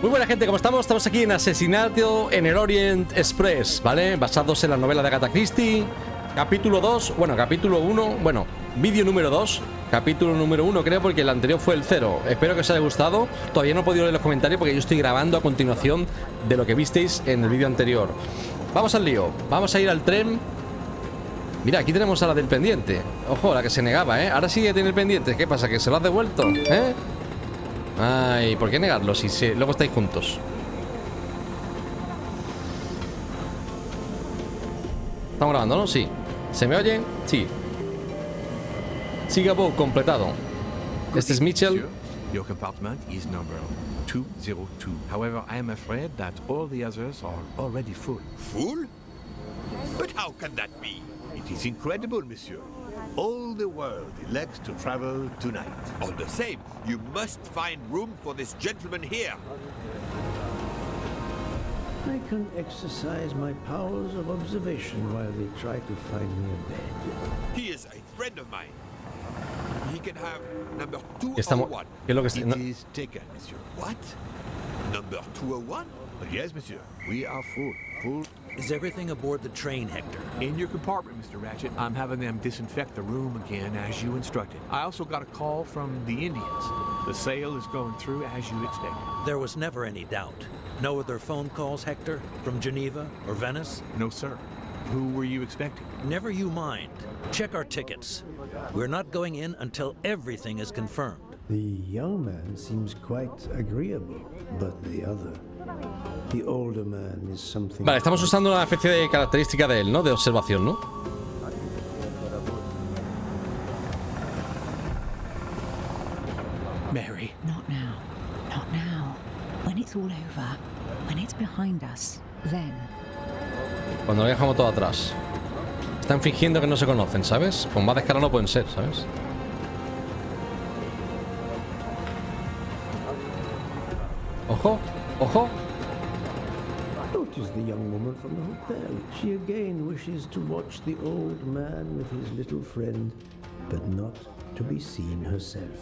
Muy buena gente, ¿cómo estamos? Estamos aquí en Asesinato en el Orient Express, ¿vale? Basados en la novela de Agatha Christie. Capítulo 2, bueno, capítulo 1, bueno, vídeo número 2. Capítulo número 1 creo, porque el anterior fue el 0. Espero que os haya gustado. Todavía no he podido leer los comentarios porque yo estoy grabando a continuación de lo que visteis en el vídeo anterior. Vamos al lío, vamos a ir al tren. Mira, aquí tenemos a la del pendiente. Ojo, la que se negaba, ¿eh? Ahora sí que tiene el pendiente. ¿Qué pasa? ¿Que se lo has devuelto? ¿Eh? Ay, ¿por qué negarlo si luego estáis juntos? Estamos grabando, ¿no? Sí. ¿Se me oye? Sí. Sigabo completado. Este es Mitchell. Your compartment is number 202. However, I am afraid that all the others are already full. Full? But how can that be? It is incredible, monsieur. All the world elects to travel tonight. All the same, you must find room for this gentleman here. I can exercise my powers of observation while they try to find me a bed. He is a friend of mine. He can have number Estamos... 201. ¿Qué es lo que It is taken, monsieur. What? Number 201? Yes, monsieur. We are full. Full. Is everything aboard the train, Hector? In your compartment, Mr. Ratchet. I'm having them disinfect the room again as you instructed. I also got a call from the Indians. The sale is going through as you expected. There was never any doubt. No other phone calls, Hector? From Geneva or Venice? No, sir. Who were you expecting? Never you mind. Check our tickets. We're not going in until everything is confirmed. The young man seems quite agreeable, but the other, the older man is something... Vale, estamos usando una especie de característica de él, ¿no? De observación, ¿no? Mary. Not now. Not now. When it's all over, when it's behind us, then. Cuando lo dejamos todo atrás. Están fingiendo que no se conocen, ¿sabes? Con más descaro no pueden ser, ¿sabes? Ojo, ojo. Notice the young woman from the hotel. She again wishes to watch the old man with his little friend, but not to be seen herself.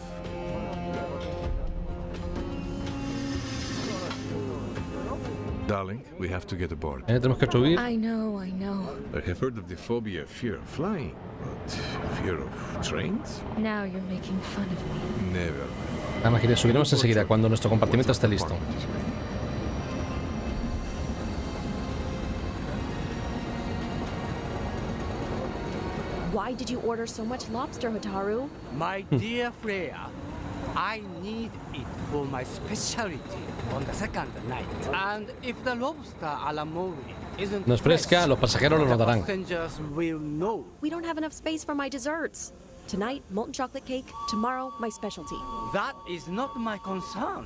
Darling, we have to get aboard. Tenemos que subir. I know. I have heard of the phobia of fear of flying, but fear of trains? Now you're making fun of me. Never. Además, que subiremos enseguida cuando nuestro compartimento esté listo. Why did you order so much lobster, Hotaru? My dear Freya, I need it for my specialty on the second night. And if the lobster a la mori isn't No es fresca, los pasajeros lo the notarán. passengers will know. We don't have enough space for my desserts. Tonight, molten chocolate cake. Tomorrow, my specialty. That is not my concern.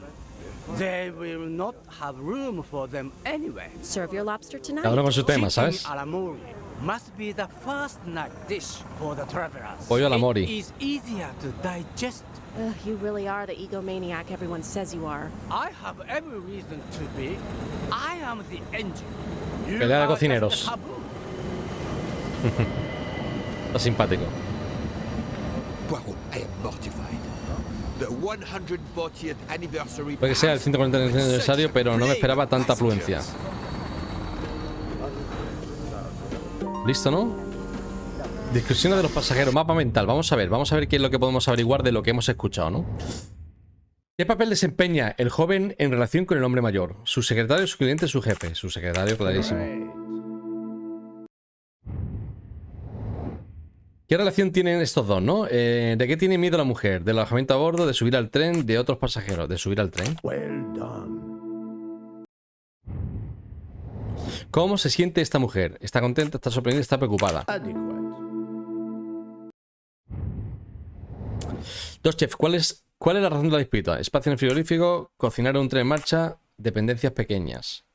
They will not have room for them anyway. Serve your lobster tonight. Cada uno con su tema, ¿sabes? Chicken a la mori must be the first night dish for the travelers. Pollo a la mori. It is easier to digest. Ugh, you really are the egomaniac everyone says you are. I have every reason to be. I am the engine. You Pelea de are just cocineros. the caboose. Está simpático. Poirot, I am mortified. The 140th anniversary. Puede que sea el 140 aniversario, pero no me esperaba tanta afluencia. ¿Listo, no? Discusiones de los pasajeros, mapa mental. Vamos a ver qué es lo que podemos averiguar de lo que hemos escuchado, ¿no? ¿Qué papel desempeña el joven en relación con el hombre mayor? Su secretario, su cliente, su jefe. Su secretario, clarísimo. ¿Qué relación tienen estos dos, no? ¿De qué tiene miedo la mujer? ¿Del alojamiento a bordo? ¿De subir al tren? ¿De otros pasajeros? ¿De subir al tren? Well done. ¿Cómo se siente esta mujer? ¿Está contenta? ¿Está sorprendida? ¿Está preocupada? Adequate. Dos chefs, ¿cuál es la razón de la disputa? Espacio en el frigorífico, cocinar un tren en marcha, dependencias pequeñas.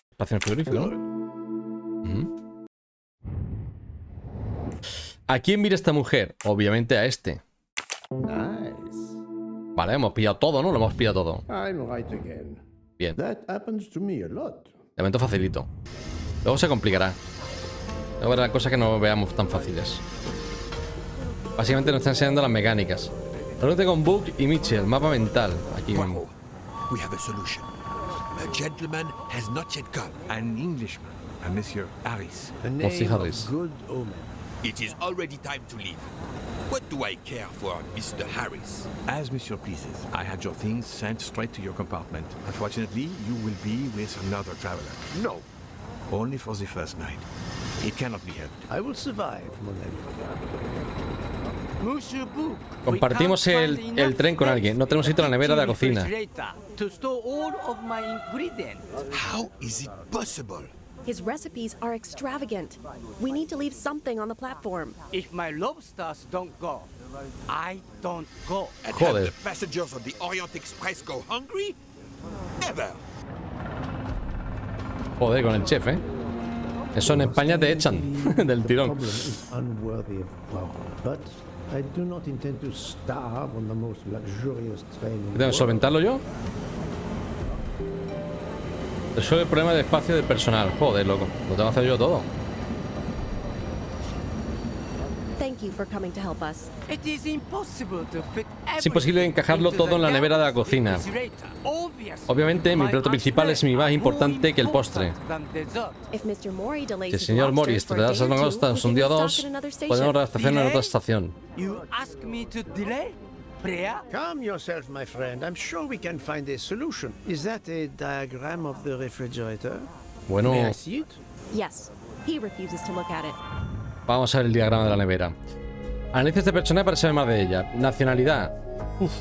Espacio en el frigorífico, ¿no? ¿A quién mira esta mujer? Obviamente a este. Nice. Vale, hemos pillado todo, ¿no? Lo hemos pillado todo. I'm right again. Bien. That happens to me a lot. De momento facilito. Luego se complicará. Luego habrá cosas que no veamos tan fáciles. Básicamente nos está enseñando las mecánicas. Reúnete con Book y Mitchell. Mapa mental. Aquí mismo. Poirot, we have a solution. A gentleman has not yet come. An Englishman, a Monsieur Harris. A Monsieur name Harris. of good omen. It is already time to leave. What do I care for Mr. Harris? As Monsieur pleases, I had your things sent straight to your compartment. Unfortunately, you will be with another traveler. No. Only for the first night. It cannot be helped. I will survive, mon ami. Monsieur Book, Compartimos we can't find el tren con enough alguien. No tenemos sitio en la nevera de la space in cocina. the refrigerator to store all of my ingredients. How is it possible? His recipes are extravagant. We need to leave something on the platform. If my lobsters don't go, I don't go. And Joder. have the passengers of the Orient Express go hungry? Never. Joder, con el chef, ¿eh? Eso en España te echan del The tirón. problem is unworthy of Poirot, but I do not intend to starve on the most luxurious train in the ¿Tengo que world. solventarlo yo? Resuelve el problema de espacio del personal. Joder, loco. Lo tengo que hacer yo todo. Thank you for coming to help us. It is impossible to fit Es imposible encajarlo everything todo en la into the nevera de la gaps cocina. refrigerator. Obviously, Obviamente, mi my plato principal es mi más entrees are importante more que el postre. important than dessert. If Mr. Mori delays Si el his señor Mori lobsters for a retrasa day las or two, langostas we un can día o restock dos, at another station. podemos reabastecer en otra estación. You ask me to delay? Prayer? Calm yourself, my friend. I'm sure we can find a solution. Is that a diagram of the refrigerator? Bueno, May I see it? Yes, he refuses to look at it. vamos a ver el diagrama de la nevera. Analiza este personaje para saber más de ella. Nacionalidad. Uf.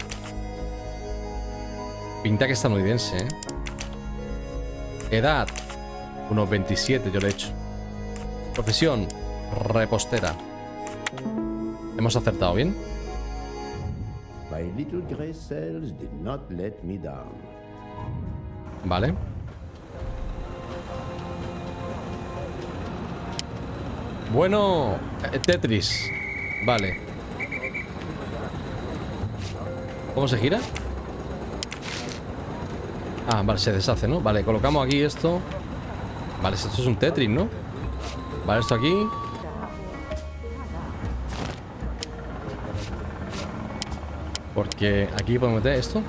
Pinta que es estadounidense, ¿eh? Edad. Unos 27, yo le he hecho. Profesión. Repostera. Hemos acertado bien. My little gray cells did not let me down. Vale. Bueno, Tetris. Vale. ¿Cómo se gira? Ah, vale, se deshace, ¿no? Vale, colocamos aquí esto. Vale, esto es un Tetris, ¿no? Vale, esto aquí. Porque aquí podemos meter esto.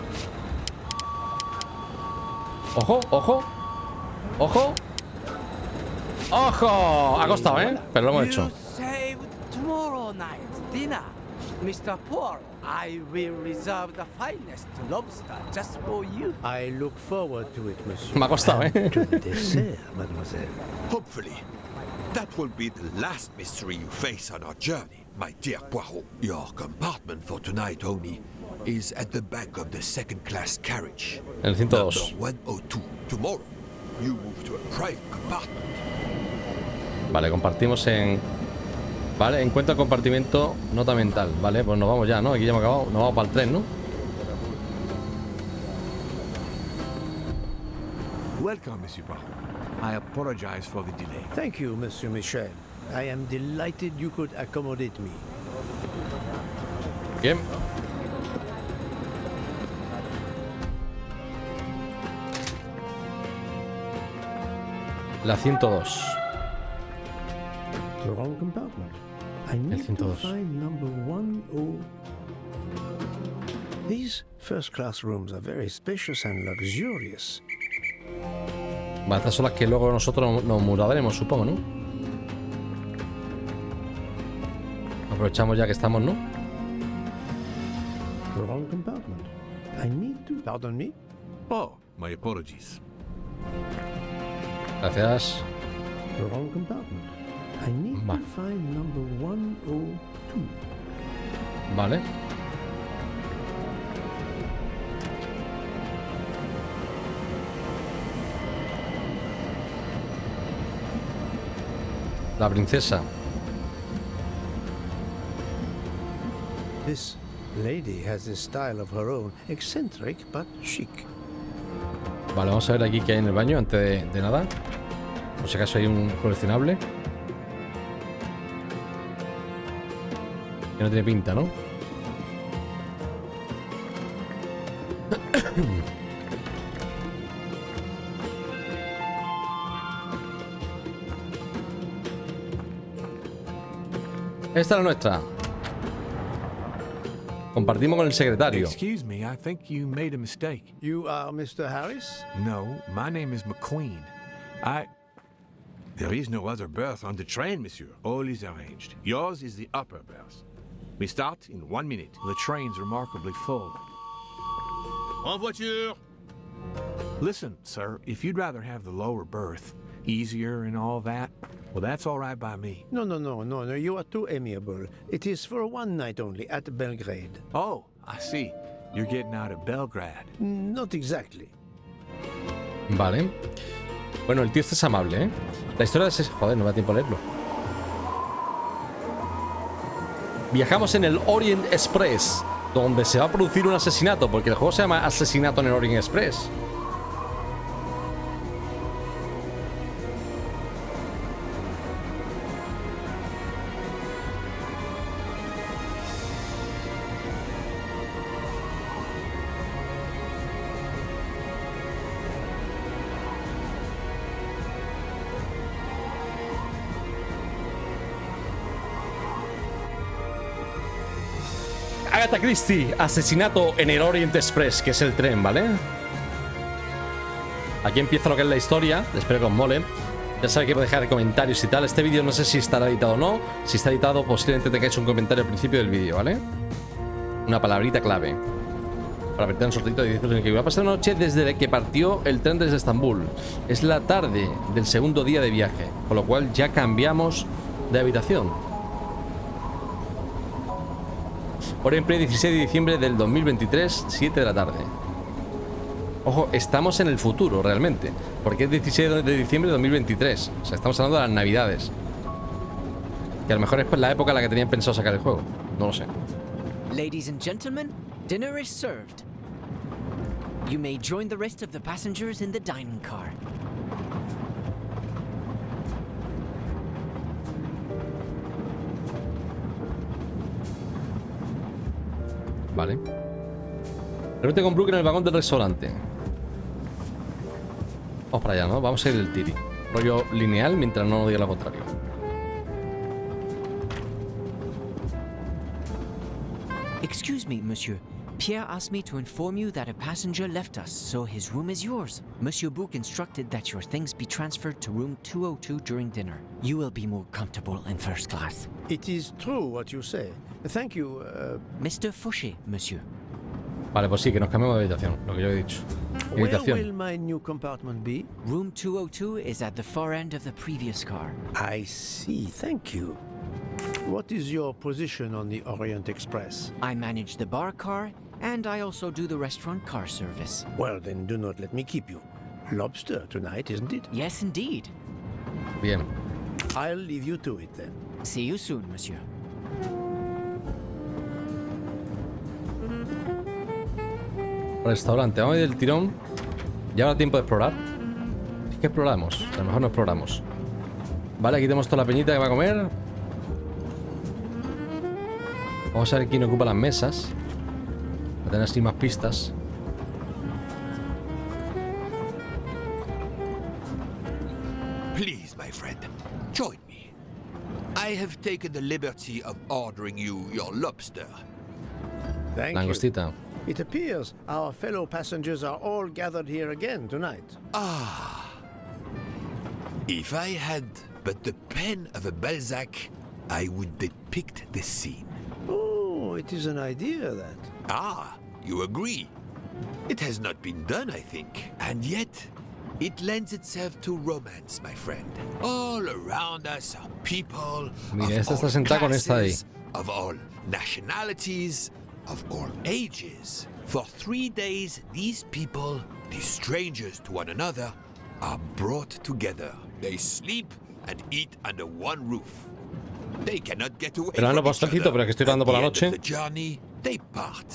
¡Ojo! ¡Ojo! ¡Ojo! ¡Ojo! Ha costado, ¿eh? Pero lo hemos hecho. You saved tomorrow night's dinner. Mr. Poirot, I will reserve the finest lobster just for you. I look forward to it, monsieur. Me ha costado, And ¿eh? to the dessert, mademoiselle. Hopefully, that will be the last mystery you face on our journey, my dear Poirot. Your compartment for tonight only is at the back of the second-class carriage. El 102. Number 102. Tomorrow, you move to a private compartment. Vale, compartimos en... Vale, encuentra compartimento nota mental. Vale, pues nos vamos ya, ¿no? Aquí ya hemos acabado. Nos vamos para el tren, ¿no? Welcome, Monsieur Poirot. I apologize for the delay. Thank you, Monsieur Michel. I am delighted you could accommodate me. Bien. La 102. The wrong compartment. I need to 102. find number 10. These first-class rooms are very spacious and luxurious. Vale, estas son las que luego nosotros nos mudaremos, supongo, ¿no? Aprovechamos ya que estamos, ¿no? The wrong compartment. I need to... Pardon me? Oh, my apologies. Gracias. The wrong compartment. I need Va. to find number 102. Vale. La princesa. This lady has a style of her own, eccentric but chic. Vale, vamos a ver aquí qué hay en el baño antes de nada. Por si acaso hay un coleccionable. Que no tiene pinta, ¿no? Esta es la nuestra. Compartimos con el secretario. Excuse me, I think you made a mistake. You are Mr. Harris? No, my name is McQueen. There is no other berth on the train, monsieur. All is arranged. Yours is the upper berth. We start in 1 minute. The train's remarkably full. En voiture! Listen, sir, if you'd rather have the lower berth, easier and all that, well, that's all right by me. No. You are too amiable. It is for one night only at Belgrade. Oh, I see. You're getting out of Belgrade. Not exactly. Vale. Bueno, el tío este es amable, ¿eh? La historia es... Joder, no me da tiempo a leerlo. Viajamos en el Orient Express, donde se va a producir un asesinato, porque el juego se llama Asesinato en el Orient Express. Agatha Christie, Asesinato en el Orient Express, que es el tren, ¿vale? Aquí empieza lo que es la historia. Espero que os mole. Ya sabéis que podéis dejar comentarios y tal. Este vídeo no sé si estará editado o no. Si está editado, posiblemente tengáis un comentario al principio del vídeo, ¿vale? Una palabrita clave para meter un sorteo de 10 euros en el que voy a pasar una noche desde que partió el tren desde Estambul. Es la tarde del segundo día de viaje, con lo cual ya cambiamos de habitación. Orient Express, 16 de diciembre del 2023, 7 de la tarde. Ojo, estamos en el futuro realmente, porque es 16 de diciembre de 2023. O sea, estamos hablando de las navidades, que a lo mejor es la época en la que tenían pensado sacar el juego. No lo sé. Ladies and gentlemen, dinner is served. You may join the rest of the passengers in the dining car. Vale. Reúnete con Brooke en el vagón del restaurante. Vamos para allá, ¿no? Vamos a ir del tiri. Rollo lineal mientras no nos diga lo contrario. Excuse me, monsieur. Pierre asked me to inform you that a passenger left us, so his room is yours. Monsieur Bouc instructed that your things be transferred to room 202 during dinner. You will be more comfortable in first class. It is true what you say. Thank you, Mr. Fouché, monsieur. Vale, pues sí, que nos cambiamos de habitación, lo que yo he dicho. Where Habitación. will my new compartment be? Room 202 is at the far end of the previous car. I see, thank you. What is your position on the Orient Express? I manage the bar car, and I also do the restaurant car service. Well, then do not let me keep you. Lobster tonight, isn't it? Yes, indeed. Bien. I'll leave you to it then. See you soon, monsieur. Restaurante, vamos a ir del tirón. Ya habrá tiempo de explorar. Es que exploramos, a lo mejor no exploramos. Vale, aquí tenemos toda la peñita que va a comer. Vamos a ver quién ocupa las mesas, para tener así más pistas. Please, my friend, join me. I have taken the liberty of ordering you your lobster. Thank you. Langostita. It appears our fellow passengers are all gathered here again tonight. Ah. If I had but the pen of a Balzac, I would depict the scene. Oh, it is an idea, that. Ah, you agree. It has not been done, I think. And yet, it lends itself to romance, my friend. All around us are people Mira, of esta está all sentada con esta de ahí. classes, of all nationalities, of all ages. For 3 days, these people, these strangers to one another, are brought together. They sleep and eat under one roof. They cannot get away Pero no, from each postrecito, other. pero que estoy dando por la At the end noche. of the journey, they part.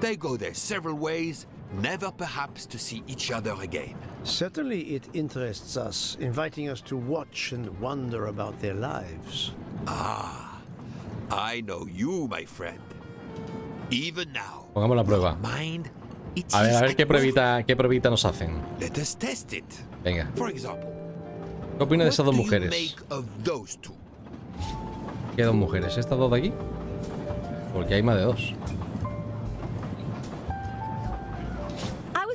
They go their several ways, never perhaps to see each other again. Certainly it interests us, inviting us to watch and wonder about their lives. Ah, I know you, my friend. Even now, Pongamos la prueba. mind, it A is ver at qué work. pruebita nos hacen. Let us test it. Venga. For example, ¿Qué opinas de esas dos what do you mujeres? make of those two? ¿Qué dos mujeres? ¿Estas dos de aquí? Porque hay más de dos.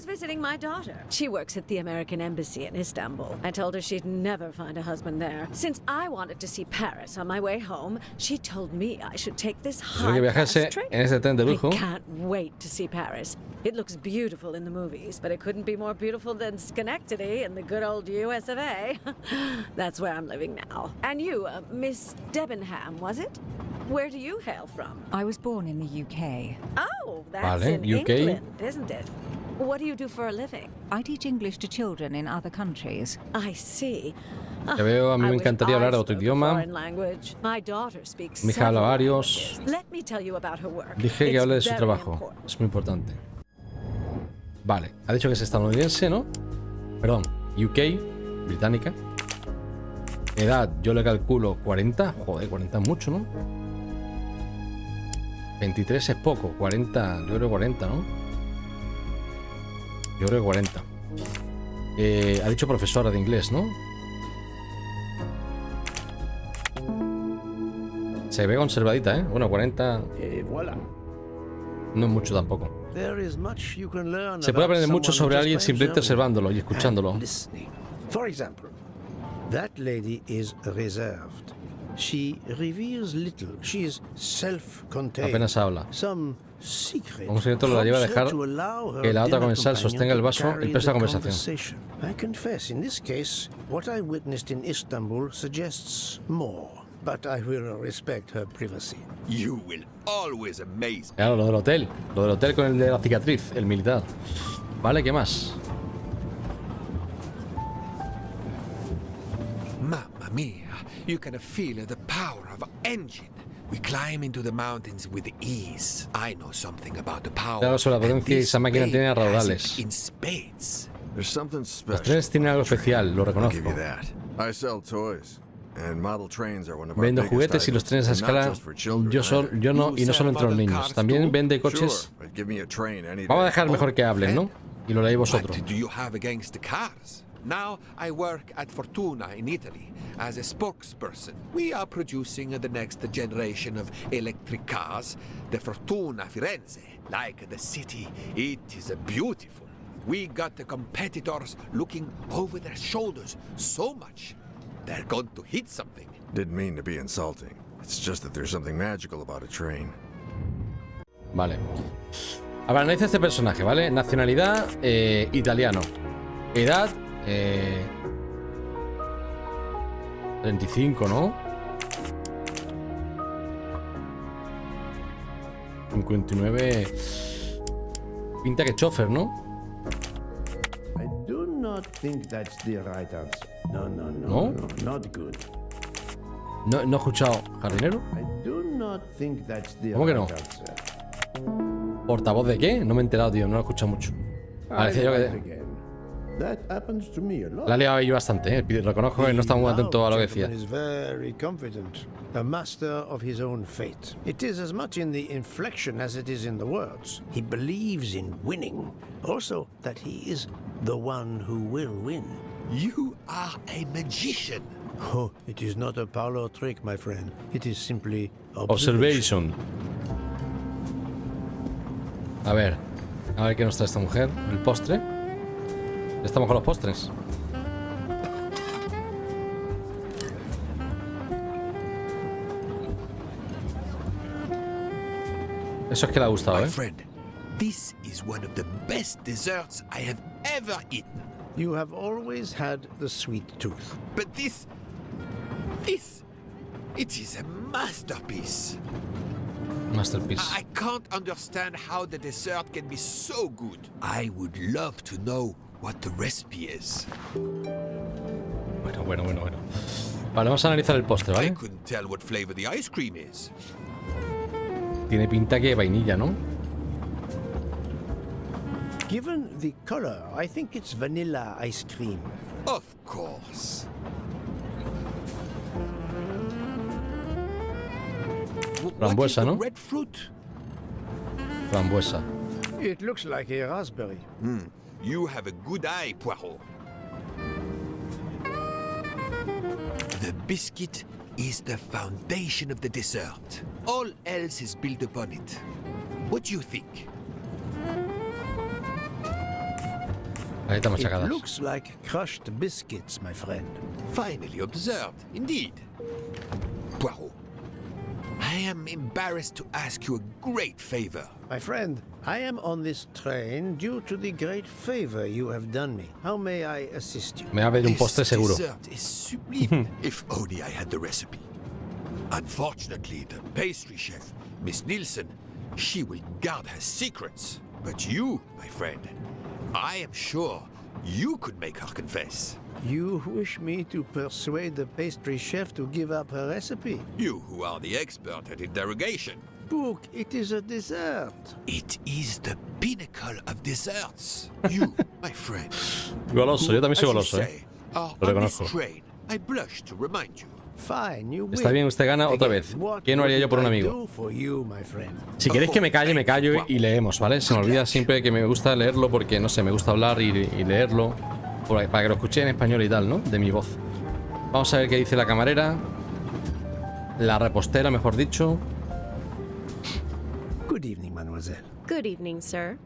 was visiting my daughter. She works at the American Embassy in Istanbul. I told her she'd never find a husband there. Since I wanted to see Paris on my way home, she told me I should take this high-class train. En ese tren de lujo. I can't wait to see Paris. It looks beautiful in the movies, but it couldn't be more beautiful than Schenectady in the good old US of A. That's where I'm living now. And you, Miss Debenham, was it? Where do you hail from? I was born in the UK. Oh, that's in UK. England, isn't it? What do you do for a living? I teach English to children in other countries. I see. Ya veo, a mí me encantaría hablar otro idioma. My daughter speaks Mi hija habla varios. Let me tell you about her work. Dije que hable de su It's trabajo. very important. Es muy importante. Vale, ha dicho que es estadounidense, ¿no? Perdón, UK, británica. Edad, yo le calculo 40. Joder, 40 es mucho, ¿no? 23 es poco, 40, yo creo 40, ¿no? Yo creo 40. Ha dicho profesora de inglés, ¿no? Se ve conservadita, ¿eh? Bueno, 40... Voilà. No es mucho tampoco. There is much you can learn Se puede about aprender mucho someone sobre just alguien by simplemente observing observándolo y escuchándolo. and listening. For example, that lady is reserved. She reveals little. She is self-contained. Apenas habla. Some secret Un secreto la lleva a dejar to allow her que la otra dinner comensal companion sostenga el to vaso carry y presta the conversación. conversation. I confess, in this case, what I witnessed in Istanbul suggests more. But I will respect her privacy. You will always amaze me. Claro, lo del hotel. Lo del hotel con el de la cicatriz, el militar. Vale, ¿qué más? Mamma mia, you can feel the power of engine. We climb into the mountains with ease. I know something about the power. Claro, sobre la and potencia, this esa máquina tiene train has raudales. it in spades. There's something Los special. trenes tienen algo especial, lo I'll reconozco. give you that. I sell toys, and model trains are one of our Vendo biggest juguetes y los trenes a items, and not escala. just for children Yo no, y no solo entre los niños. También vende coches. Sure, but give me a train any Vamos a day. dejar mejor que hablen, ¿no? Y lo leéis vosotros. What do you have against the cars? Now I work at Fortuna in Italy as a spokesperson. We are producing the next generation of electric cars, the Fortuna Firenze. Like the city, it is beautiful. We got the competitors looking over their shoulders so much, they're going to hit something. Didn't mean to be insulting. It's just that there's something magical about a train. Vale. A ver, analiza este personaje, ¿vale? Nacionalidad, italiano. Edad, 35, ¿no? 59. Pinta que chofer, ¿no? I do not think that's the right answer. No, ¿No? not good. No he escuchado. ¿Jardinero? I do not think that's the ¿Cómo que no? right answer. ¿Portavoz de qué? No me he enterado, tío. No lo he escuchado mucho. Parecía yo Right que... again. That happens to me a lot. La he liado ahí bastante, ¿eh? Reconozco que no estaba muy atento a lo que decía. Is very confident, a master of his own fate. It is as much in the inflection as it is in the words. He believes in winning. Also, that he is the one who will win. You are a magician. Oh, it is not a parlor trick, my friend. It is simply Observation. A ver qué nos trae esta mujer. El postre. Estamos con los postres. Eso es que le ha gustado, My ¿eh? friend, this is one of the best desserts I have ever eaten. You have always had the sweet tooth. But this, it is a masterpiece. Masterpiece. I can't understand how the dessert can be so good. I would love to know what the recipe is. Bueno. Vale, vamos a analizar el postre, I ¿vale? couldn't tell what flavor the ice cream is. Tiene pinta que vainilla, ¿no? Given the color, I think it's vanilla ice cream. Of course. Frambuesa, what is ¿no? the red fruit? Frambuesa. It looks like a raspberry. You have a good eye, Poirot. The biscuit is the foundation of the dessert. All else is built upon it. What do you think? Galletas It machacadas. looks like crushed biscuits, my friend. Finally observed, indeed. Poirot, I am embarrassed to ask you a great favor. My friend, I am on this train due to the great favor you have done me. How may I assist you? Me va a pedir un postre This seguro. dessert is sublime. If only I had the recipe. Unfortunately, the pastry chef, Miss Nielsen, she will guard her secrets. But you, my friend, I am sure you could make her confess. You wish me to persuade the pastry chef to give up her recipe? You who are the expert at interrogation. Book, it is a dessert. It is the pinnacle of desserts. You, my friend. Goloso, yo también soy as you goloso, say, are Lo on this reconozco. train. I blush to remind you. Fine, you Está win. bien, usted gana otra Again, vez. what ¿Qué no haría yo por un wouldn't I amigo? do for you, my friend? Si queréis que me calle, me callo y leemos, ¿vale? Se me olvida siempre que me gusta leerlo porque, no sé, me gusta hablar y leerlo para que lo escuche en español y tal, ¿no? De mi voz. Vamos a ver qué dice la camarera. La repostera, mejor dicho. Good evening, mademoiselle. Good evening, sir.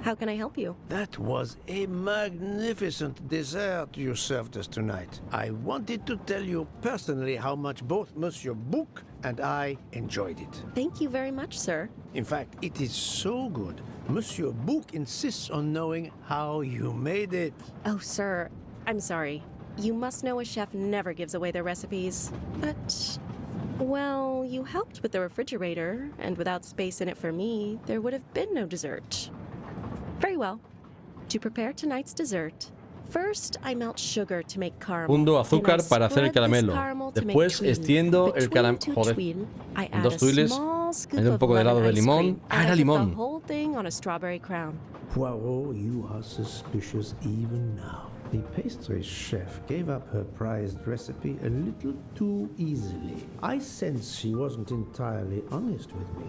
How can I help you? That was a magnificent dessert you served us tonight. I wanted to tell you personally how much both Monsieur Bouc and I enjoyed it. Thank you very much, sir. In fact, it is so good. Monsieur Bouc insists on knowing how you made it. Oh, sir, I'm sorry. You must know a chef never gives away their recipes. But, well, you helped with the refrigerator, and without space in it for me, there would have been no dessert. Very well. To prepare tonight's dessert, first I melt sugar to make caramel. Fundo azúcar Then I para hacer el spread this caramelo. caramel to make Después tuile. extiendo el Between caramelo. two Joder. tuile, I En add dos a tuiles, small scoop añado un of poco de helado de lemon ice limón. cream, Ah, and era I put limón. the whole thing on a strawberry crown. Poirot, you are suspicious even now. The pastry chef gave up her prized recipe a little too easily. I sense she wasn't entirely honest with me.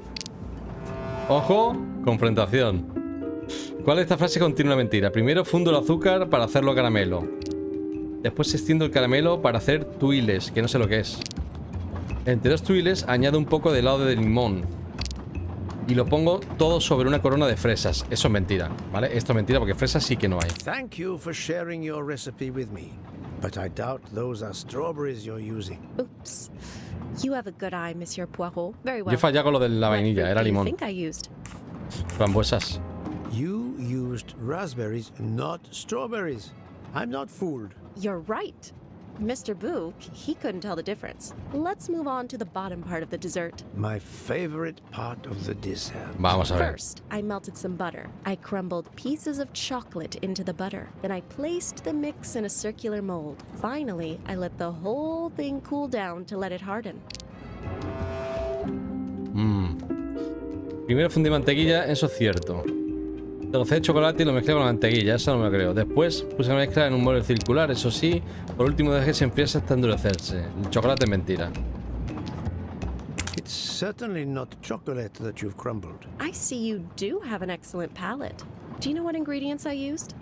Ojo, confrontación. ¿Cuál de esta frase contiene una mentira? Primero fundo el azúcar para hacerlo caramelo. Después extiendo el caramelo para hacer tuiles, que no sé lo que es. Entre los tuiles añado un poco de helado de limón. Y lo pongo todo sobre una corona de fresas. Eso es mentira, ¿vale? Esto es mentira porque fresas sí que no hay. Thank you for sharing your recipe with me. But I doubt those are strawberries you're using. Oops. You have a good eye, Monsieur Poirot. Very well. Yo he fallado con lo de la What vainilla, fruit era do you limón. think I used? Frambuesas. You used raspberries, not strawberries. I'm not fooled. You're right. Mr. Bouc, he couldn't tell the difference. Let's move on to the bottom part of the dessert. My favorite part of the dessert. Vamos a ver. First, I melted some butter. I crumbled pieces of chocolate into the butter. Then I placed the mix in a circular mold. Finally, I let the whole thing cool down to let it harden. Primero fundí mantequilla, eso es cierto. Trocé de chocolate y lo mezclé con la mantequilla, eso no me lo creo. Después puse la mezcla en un molde circular, eso sí. Por último dejé que se enfriase hasta endurecerse. El chocolate es mentira. It's certainly not chocolate that you've crumbled. I see you do have an excellent palate. Do you know what ingredients I used?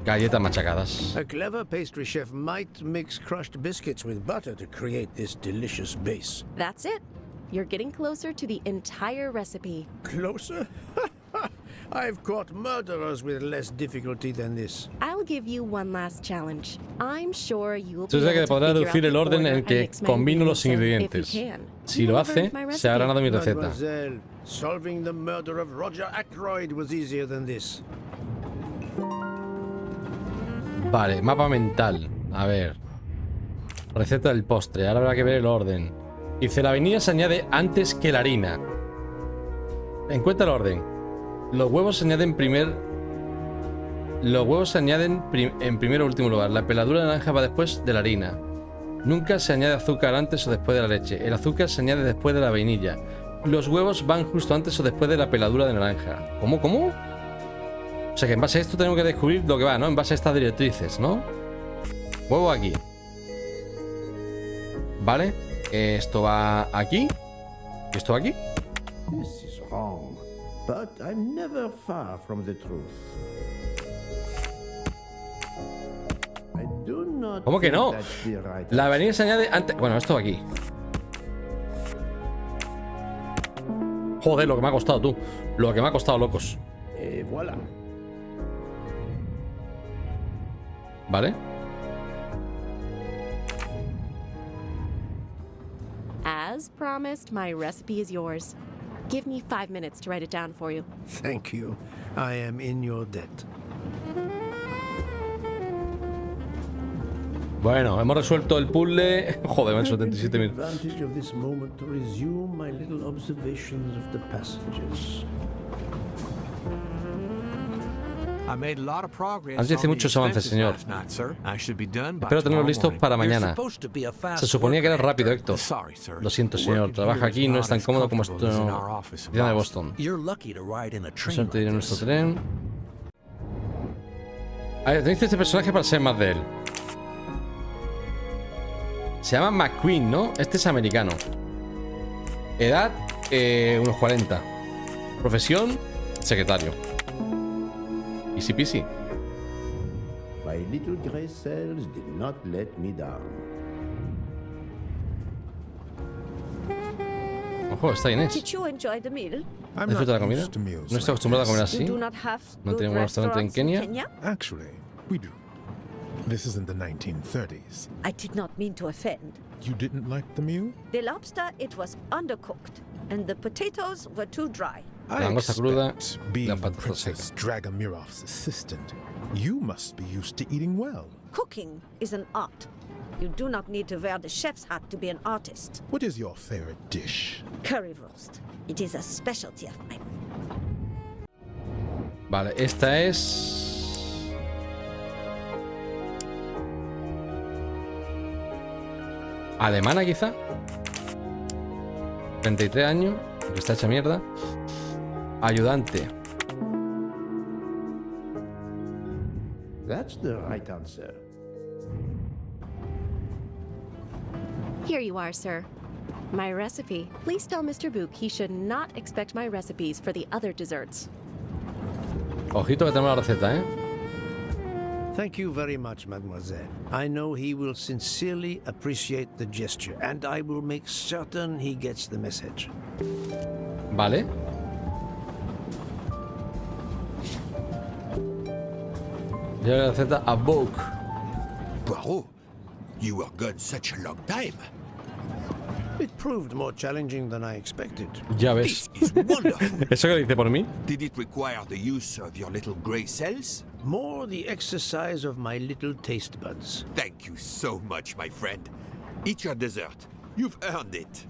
Galletas machacadas. A clever pastry chef might mix crushed biscuits with butter to create this delicious base. That's it. You're getting closer to the entire recipe. Closer? I've caught murderers with less difficulty than this. I'll give you one last challenge. I'm sure you will be Entonces que able to podrá figure deducir out el the orden en order el que I mix my combino los ingredients in, ingredientes. if you can. Si You lo have earned hace, my se ha recipe. ganado mi receta. Mademoiselle, solving the murder of Roger Ackroyd was easier than this. Vale, mapa mental. A ver. Receta del postre. Ahora habrá que ver el orden. Dice, la vainilla se añade antes que la harina. Encuentra el orden. Los huevos se añaden en primer o último lugar. La peladura de naranja va después de la harina. Nunca se añade azúcar antes o después de la leche. El azúcar se añade después de la vainilla. Los huevos van justo antes o después de la peladura de naranja. ¿Cómo? O sea que en base a esto tengo que descubrir lo que va, ¿no? En base a estas directrices, ¿no? Huevo aquí. Vale. Esto va aquí. ¿Y esto va aquí? This is wrong, but I'm never far from the truth. I do not ¿Cómo que think no? that's the right La vainilla se añade antes... Bueno, esto va aquí. Joder, lo que me ha costado, tú. Lo que me ha costado, locos. Voilà. Vale. As promised, my recipe is yours. Give me 5 minutes to write it down for you. Thank you. I am in your debt. Bueno, hemos resuelto el puzzle. Joder, me 77.000. Advantage of this moment to resume my little observations of the passengers. I made a lot of progress. Antes hice muchos avances, señor. Espero tenerlos listos para mañana. Se suponía que era rápido, Héctor. Lo siento, señor. Trabaja aquí y no es tan cómodo como esto de Boston. Suerte ir en nuestro tren. A ver, te hice este personaje para ser más de él. Se llama McQueen, ¿no? Este es americano. Edad, unos 40. Profesión, secretario. Easy peasy. My little gray cells did not let me down. Ojo, está Inés. Did you enjoy the meal? ¿Disfruta la comida? ¿No estoy acostumbrado a comer así? ¿No tenemos un restaurante en Kenia? Actually, we do. This is in the 1930s. I did not mean to offend. You didn't like the meal? The lobster, it was undercooked, and the potatoes were too dry. La langosta cruda, being la patata Princess seca. Dragomirov's assistant, you must be used to eating well. Cooking is an art. You do not need to wear the chef's hat to be an artist. What is your favorite dish? Currywurst. It is a specialty of mine. Vale, esta es... alemana, quizá. 33 años, que está hecha mierda. Ayudante. That's the right answer. Here you are, sir. My recipe. Please tell Mr. Book he should not expect my recipes for the other desserts. Ojito que tenemos la receta, ¿eh? Thank you very much, mademoiselle. I know he will sincerely appreciate the gesture, and I will make certain he gets the message. Vale. Ya la receta a Book. Poirot, you were gone such a long time. It proved more challenging than I expected. Ya ves. This is wonderful. ¿Eso que dice por mí? Did it require the use of your little grey cells? More the exercise of my little taste buds. Thank you so much, my friend. Eat your dessert. You've earned it.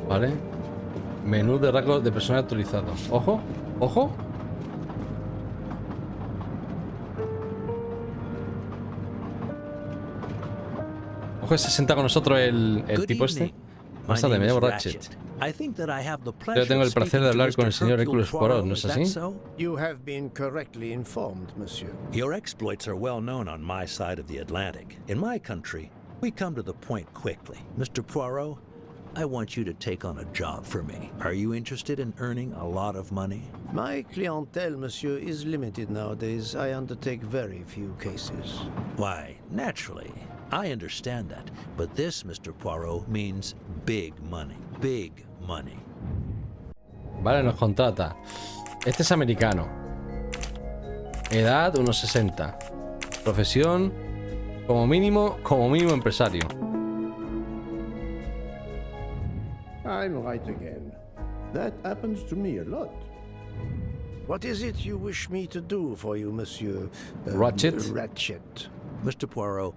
Vale. Menú de rasgos de personal actualizado. Ojo, ojo. Ojo, se sienta con nosotros el tipo este. Más tarde, me llamo Ratchet. Yo tengo el placer de hablar con el señor Hércules Poirot, ¿no es así? You have been correctly informed, monsieur. Your exploits are well known on my side of the Atlantic. In my country, we come to the point quickly. Mr. Poirot, I want you to take on a job for me. Are you interested in earning a lot of money? My clientele, monsieur, is limited nowadays. I undertake very few cases. Why, naturally. I understand that. But this, Mr. Poirot, means big money. Big money. Vale, nos contrata. Este es americano. Edad, unos 60. Profesión, como mínimo empresario. I'm right again. That happens to me a lot. What is it you wish me to do for you, monsieur? Ratchet? Ratchet. Mr. Poirot,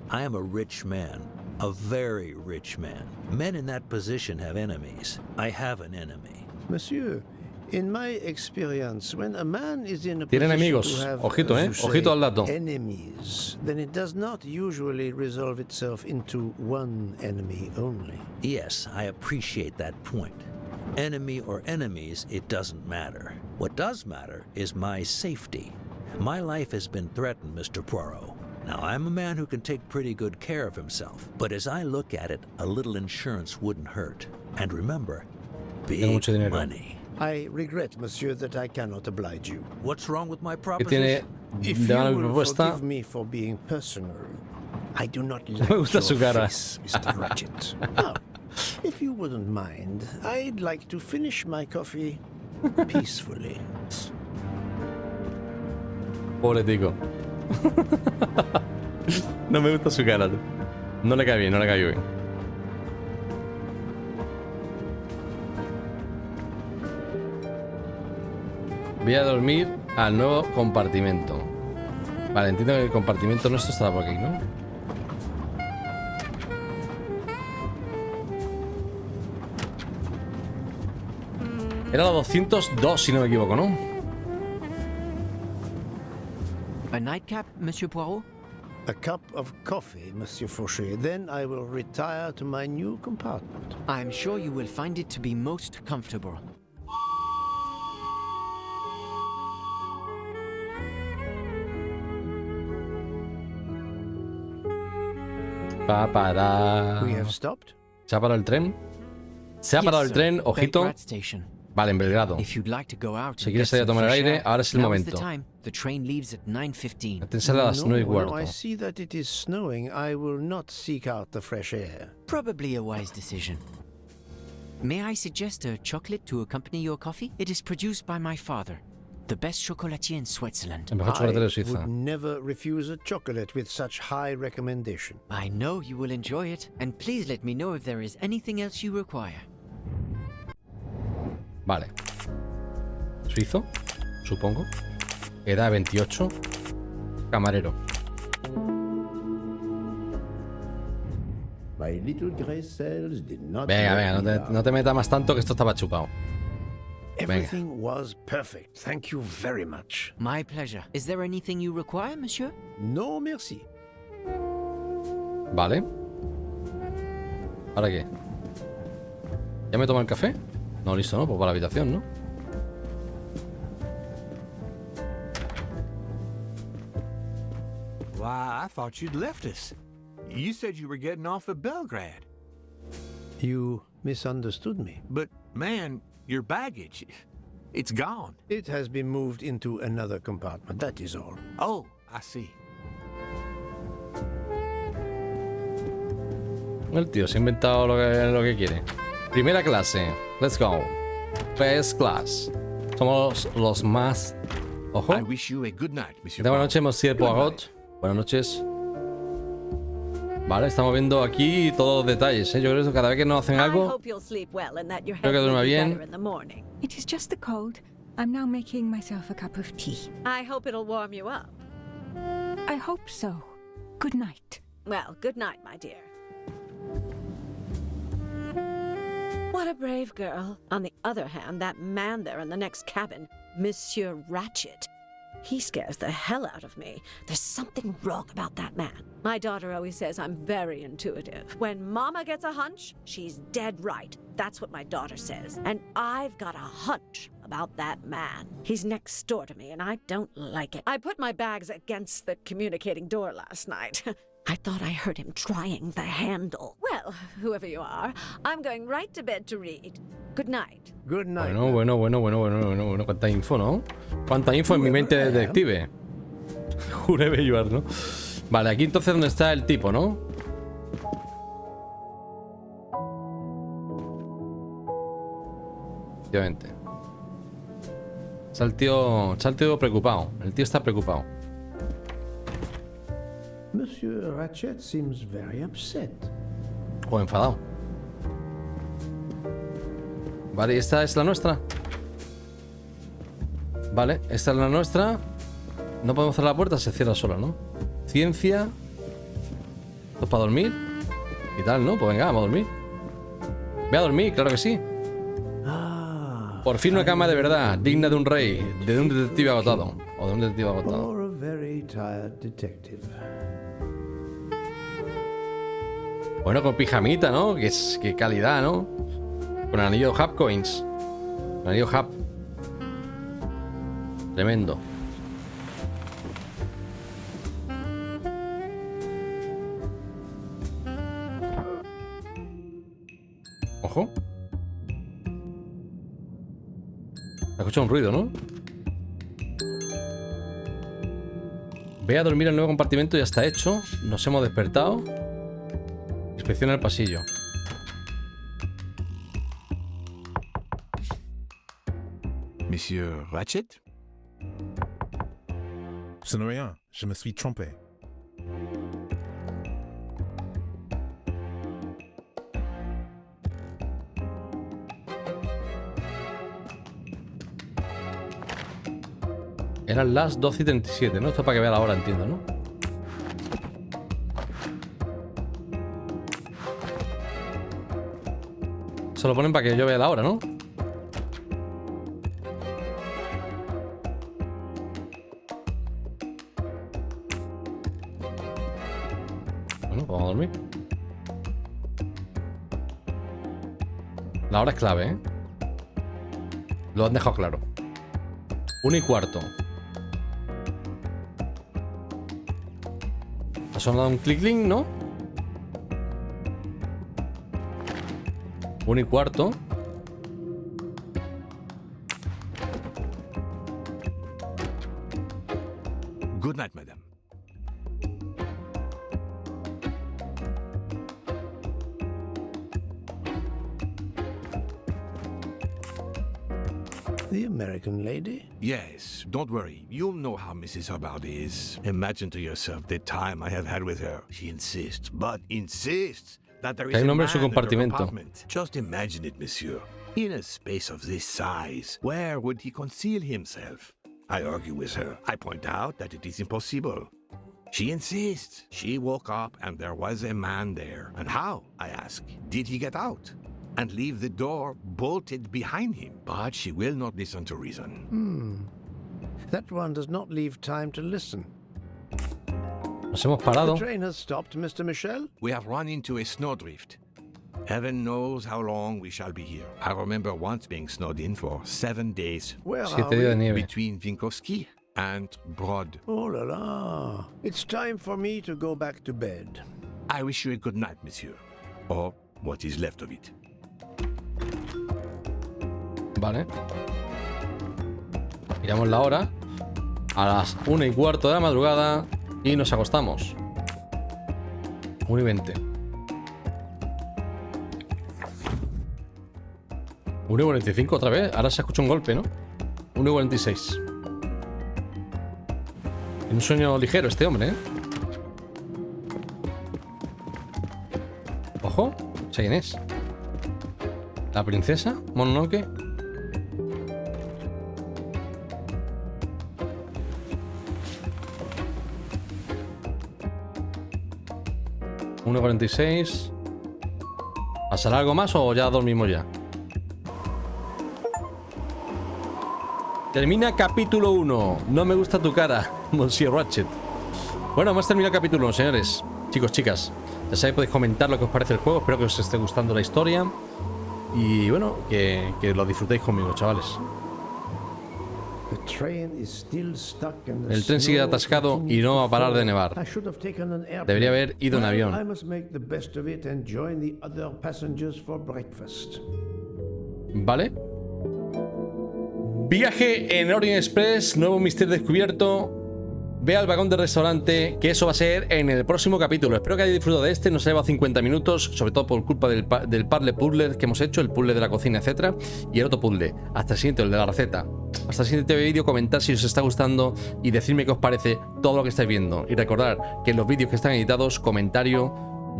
I am a rich man. A very rich man. Men in that position have enemies. I have an enemy. Monsieur, in my experience, when a man is in a Tiene position enemigos. to have, Ojito, as you say, ojito al dato. enemies, then it does not usually resolve itself into one enemy only. Yes, I appreciate that point. Enemy or enemies, it doesn't matter. What does matter is my safety. My life has been threatened, Mr. Poirot. Now, I'm a man who can take pretty good care of himself, but as I look at it, a little insurance wouldn't hurt. And remember, big money. I regret, monsieur, that I cannot oblige you. What's wrong with my ¿Qué tiene proposition? If de you mi will propuesta? forgive me for being personal, I do not like Me gusta your su cara. face, Mr. Ratchet. Now, if you wouldn't mind, I'd like to finish my coffee peacefully. Pobre tico. No me gusta su cara. No le cae bien, no le cae bien. Voy a dormir al nuevo compartimento. Vale, entiendo que el compartimento nuestro estará por aquí, ¿no? Era la 202, si no me equivoco, ¿no? A nightcap, Monsieur Poirot? A cup of coffee, Monsieur Fauché. Then I will retire to my new compartment. I'm sure you will find it to be most comfortable. We have stopped? ¿Se ha parado el tren? Se ha parado el tren, ojito. Vale, en Belgrado. Si quieres salir a tomar el aire, ahora es el momento. Atención a las 9:15. I see that it is snowing. I will not seek out the fresh air. Probably a wise decision. May I suggest a chocolate to accompany your coffee? It is produced by my father, the best chocolatier in Switzerland. El mejor chocolate de I Suiza. would never refuse a chocolate with such high recommendation. I know you will enjoy it, and please let me know if there is anything else you require. Vale. Suizo, supongo. Edad 28. Camarero. My little gray cells did not Venga, no te metas más tanto que esto estaba chupado. Everything was perfect. Thank you very much. My pleasure. Is there anything you require, monsieur? No, merci. Vale. ¿Ahora qué? ¿Ya me tomo el café? No, listo, ¿no? Pues para la habitación, ¿no? Why, I thought you'd left us. You said you were getting off at Belgrade. You misunderstood me. But, man, your baggage, it's gone. It has been moved into another compartment, that is all. Oh, I see. El tío se ha inventado lo que quiere. Primera clase. Let's go. First class. Somos los más... Ojo. I wish you a good night, Monsieur Buenas Poirot. noches, Monsieur Poirot. Buenas noches. Vale, estamos viendo aquí todos los detalles, ¿eh? Yo creo que cada vez que nos hacen algo, creo que duerma bien. It is just the cold. I'm now making myself a cup of tea. I hope it'll warm you up. I hope so. Good night. Well, good night, my dear. What a brave girl. On the other hand, that man there in the next cabin, Monsieur Ratchet, he scares the hell out of me. There's something wrong about that man. My daughter always says I'm very intuitive. When Mama gets a hunch, she's dead right. That's what my daughter says. And I've got a hunch about that man. He's next door to me, and I don't like it. I put my bags against the communicating door last night. I thought I heard him trying the handle. Well, whoever you are, I'm going right to bed to read. Good night. Good night. Bueno. Cuánta info, ¿no? Cuánta info en mi mente de detective. Juré belluar, ¿no? Vale, aquí entonces donde está el tipo, ¿no? Efectivamente. Está el tío preocupado. El tío está preocupado. Monsieur Ratchet seems very upset. O enfadado. Vale, esta es la nuestra. Vale, esta es la nuestra. No podemos cerrar la puerta, se cierra sola, ¿no? Ciencia. Esto es para dormir. Y tal, ¿no? Pues venga, vamos a dormir. Voy a dormir, claro que sí. Por fin una cama de verdad, digna de un rey, de un detective agotado. O de un detective agotado. Or a very tired detective. Bueno, con pijamita, ¿no? Qué calidad, ¿no? Con anillo Hub Coins. Anillo Hub. Tremendo. Ojo. Se escucha un ruido, ¿no? Ve a dormir al nuevo compartimento, ya está hecho. Nos hemos despertado. Inspecciona el pasillo. Monsieur Ratchet? Ce n'est rien. Je me suis trompé. Eran las 12:37, ¿no? Esto para que vea la hora, entiendo, ¿no? Se lo ponen para que yo vea la hora, ¿no? Bueno, vamos a dormir. La hora es clave, ¿eh? Lo han dejado claro. 1:15. Ha sonado un clic-link, ¿no? 1:15. Good night, madame. The American lady? Yes, don't worry. You'll know how Mrs. Hubbard is. Imagine to yourself the time I have had with her. She insists, but insists, that there is Hay un a hombre man en su in her compartimento. compartment. Just imagine it, monsieur. In a space of this size, where would he conceal himself? I argue with her. I point out that it is impossible. She insists. She woke up and there was a man there. And how, I ask, did he get out and leave the door bolted behind him? But she will not listen to reason. That one does not leave time to listen. Nos hemos The parado. train has stopped, Mr. Michel. We have run into a snowdrift. Heaven knows how long we shall be here. I remember once being snowed in for 7 days Where are 7 días de we? nieve. between Winkowski and Brod. Oh la la. It's time for me to go back to bed. I wish you a good night, monsieur. Or what is left of it. Vale. Miramos la hora. A las 1:15 de la madrugada. Y nos acostamos. 1:20. 1:45 otra vez. Ahora se escucha un golpe, ¿no? 1:46. En un sueño ligero este hombre, ¿eh? Ojo. No sé quién es. ¿La princesa? ¿Mononoke? ¿1:46? ¿Pasará algo más o ya dormimos ya? Termina capítulo 1. No me gusta tu cara, Monsieur Ratchet. Bueno, hemos terminado el capítulo 1, señores. Chicos, chicas. Ya sabéis, podéis comentar lo que os parece el juego. Espero que os esté gustando la historia. Y bueno, que lo disfrutéis conmigo, chavales. El tren sigue atascado y no va a parar de nevar. Debería haber ido en avión. Vale. Viaje en Orient Express, nuevo misterio descubierto. Ve al vagón del restaurante, que eso va a ser en el próximo capítulo. Espero que hayáis disfrutado de este. Nos ha llevado 50 minutos, sobre todo por culpa del puzzle que hemos hecho, el puzzle de la cocina, etcétera. Y el otro puzzle. Hasta el siguiente, el de la receta. Hasta el siguiente vídeo, comentad si os está gustando y decidme qué os parece todo lo que estáis viendo. Y recordad que en los vídeos que están editados, comentario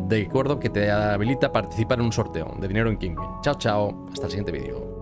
de acuerdo que te habilita a participar en un sorteo de dinero en Kinguin. Chao, chao. Hasta el siguiente vídeo.